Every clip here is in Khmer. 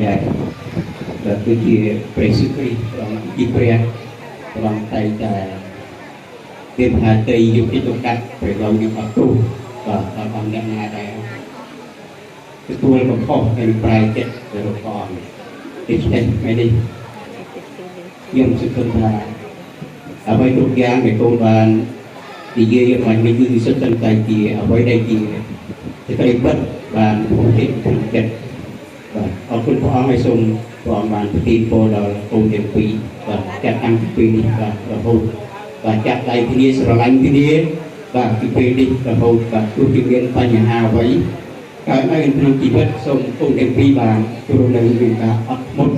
ដែរគឺជាព្រះសិទ្ធិព្រះទីព្រះព្រះតែតែទេវតាតីយុទ្ធទុកាត់ព្រះរងនឹងអត់ទោសបាទដល់អង្គអ្នកណាដែរទទួលកំហុសហើយប្រែចិត្តទៅរកព្រះអង្គដូច្នេះថ្ងៃនេះខ្ញុំសង្ឃឹមថាអ្វីគ្រប់យ៉ាងដែលកូនបាននិយាយមកនេះគឺសិទ្ធិតែជាអ្វីដែលជាសេចក្តីពិតបានបំពេញក្នុងចិត្តបាទអរគុណព្រះអង្គហើយសូមព្រះអង្គបានប្រទានពរដល់កូនទាំងពីរបាទចាត់តាំងពីពេលនេះបាទរហូតបាទចាត់ដៃគ្នាស្រឡាញ់គ្នាបាទពីពេលនេះរហូតបាទទោះជាមានបញ្ហាអ្វីកើតនៅក្នុងជីវិតសូមកូនទាំងពីរបានចូលនៅមានការអត់ធ្មត់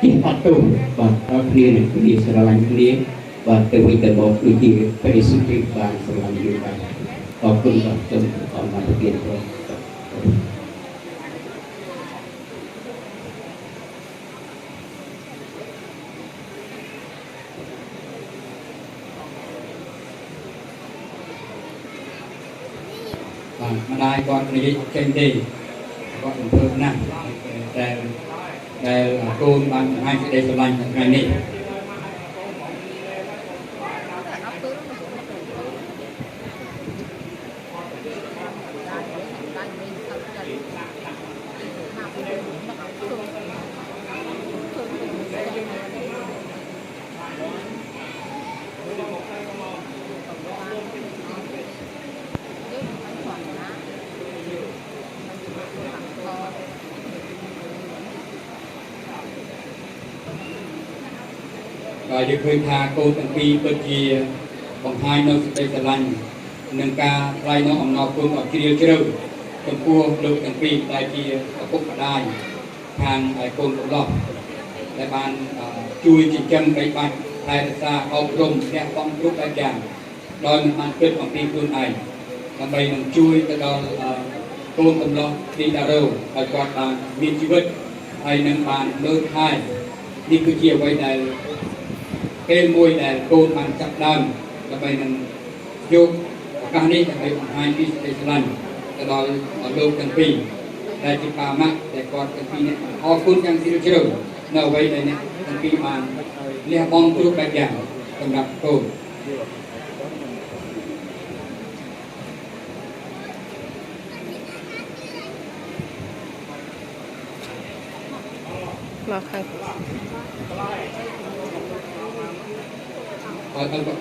ជាអត់ទោសបាទដល់គ្នានឹងគ្នាស្រឡាញ់គ្នាបាទទៅវិញទៅមកដូចជាព្រះសុគ្រីស្ទបានស្រឡាញ់យើងបាទអរគុណបាទសូមអរគុណប្រទានពរបាទម្ដាយគាត់និយាយចេញទេគាត់អំពើណាស់ដែលកូនបានបង្ហាញសេចក្តីស្រឡាញ់ថ្ងៃនេះហើយយើងឃើញថាកូនទាំងពីរពិតជាបង្ហាញនៅសេចក្តីស្រឡាញ់និងការថ្លែងអំណរគុណអត់ជ្រាលជ្រៅចំពោះលោកទាំងពីរដែលជាឪពុកម្ដាយខាងកូនកំឡោះដែលបានជួយចិញ្ចឹមបីបាច់ថែរក្សាអប់រំផ្ទះបងគ្រប់បែបយ៉ាងដោយមិនបានគិតអំពីខ្លួនឯងដើម្បីនឹងជួយទៅដល់កូនកំឡោះទីតារោឲ្យគាត់បានមានជីវិតហើយនឹងបានលើកថែនេះគឺជាអ្វីដែលពេលមួយដែលកូនបានចាប់ដើមដើម្បីនឹងយកឱកាសនេះដើម្បីបង្ហាញពីសេចក្តីស្រឡាញ់ទៅដល់លោកទាំងពីរដែលជាបាម៉ាក់ដែលគាត់ទាំងពីរនេះអរគុណយ៉ាងជ្រាលជ្រៅនៅអ្វីដែលអ្នកទាំងពីរបានលះបង់គ្រប់បែបយ៉ាងសម្រាប់កូនមកខាងអរគុណបាទ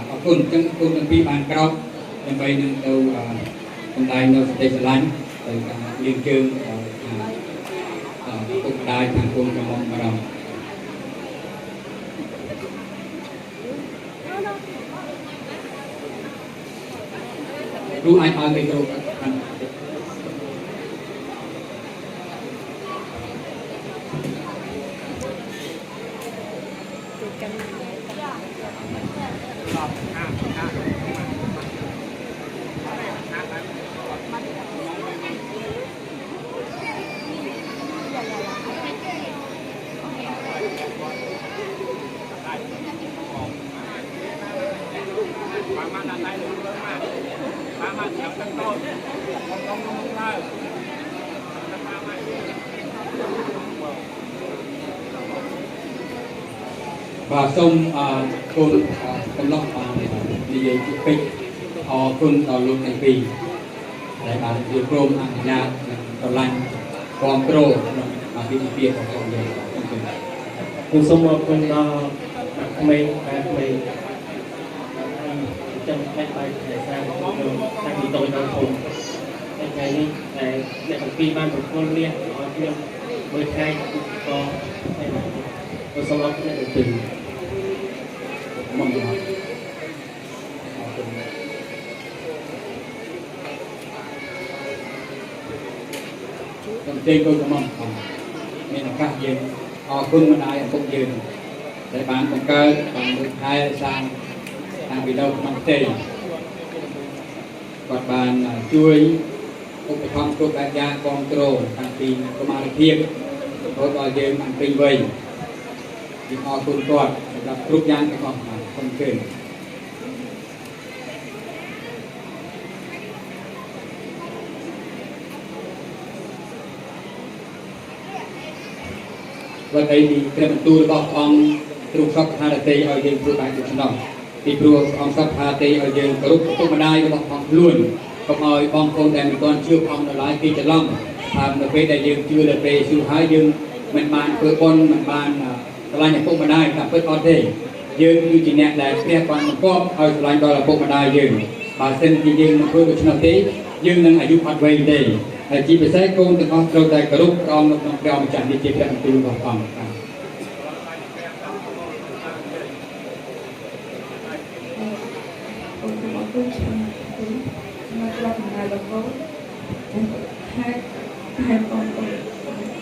អរគុណចឹងគុណទាំងពីរបានក្រោបដើម្បីនឹងទៅសម្ដែងនៅសេចក្តីស្រឡាញ់ទៅការលៀងជើងពុកម្ដាយខាងកូនកំឡុងបារម្ភគ្រូអាចឲ្យមីក្រូខាងបាទសូមកូនកំឡោះបាននិយាយពីពេជ្រអរគុណដល់លោកទាំងពីរដែលបានយល់ព្រមអនុញ្ញាតនិងស្រឡាញ់គាំទ្រក្នុងអាពាហ៍ពិពាហ៍របស់យើងខ្ញុំសូមអរគុណដល់ក្មេងតែក្មេងចាំតែបាយតែសាងរបស់ខ្ញុំតាំងពីតូចដល់ធំតែថ្ងៃនេះតែអ្នកទាំងពីរបានប្រគល់មាសឲ្យខ្ញុំមើលថ្ងៃក៏ខ្ញុំសូមអរគុណអ្នកទាំងពីរមកអរគុណខ្ញុំទេកូនកំងមានឱកាសយើងអរគុណម្ដាយឪពុកយើងដែលបានបង្កើតបានលើកថែរក្សាតាំងពីនៅក្នុងផ្ទៃ គាត់បានជួយឧបត្ថម្ភគ្រប់បែបយ៉ាងគ្រប់គ្រងតាំងពីកុមារភាពរហូតដល់យើងបានពេញវ័យយើងអរគុណគាត់សម្រាប់គ្រប់យ៉ាងទាំងអស់បាទសូមអញ្ជើញវត្តនេះព្រះបន្ទូលរបស់អង្គទ្រង់សពថាទេឲ្យយើងធ្វើបែបដូច្នោះពីព្រោះអង្គសពថាទេឲ្យយើងគោរពឪពុកម្ដាយរបស់ផងខ្លួនកុំឲ្យបងប្អូនដែលមិនទាន់ជឿផងនៅឡើយគេច្រឡំថានៅពេលដែលយើងជឿដល់ព្រះយេស៊ូវហើយយើងមិនបានធ្វើបុណ្យមិនបានឆ្លាញ់ឪពុកម្ដាយតាមពិតអត់ទេយើងគឺជាអ្នកដែលព្រះបានបង្គាប់ឲ្យឆ្លាញ់ដល់ឪពុកម្ដាយយើងបើសិនជាយើងមិនធ្វើដូច្នោះទេយើងនឹងអាយុអត់វែងទេហើយជាពិសេសកូនទាំងអស់ត្រូវតែគោរពព្រះអង្គនៅក្នុងព្រះម្ចាស់នេះជាព្រះបន្ទូលរបស់អង្គគុណសម្រាប់ដំណើររបស់កូនហើយបងប្អូន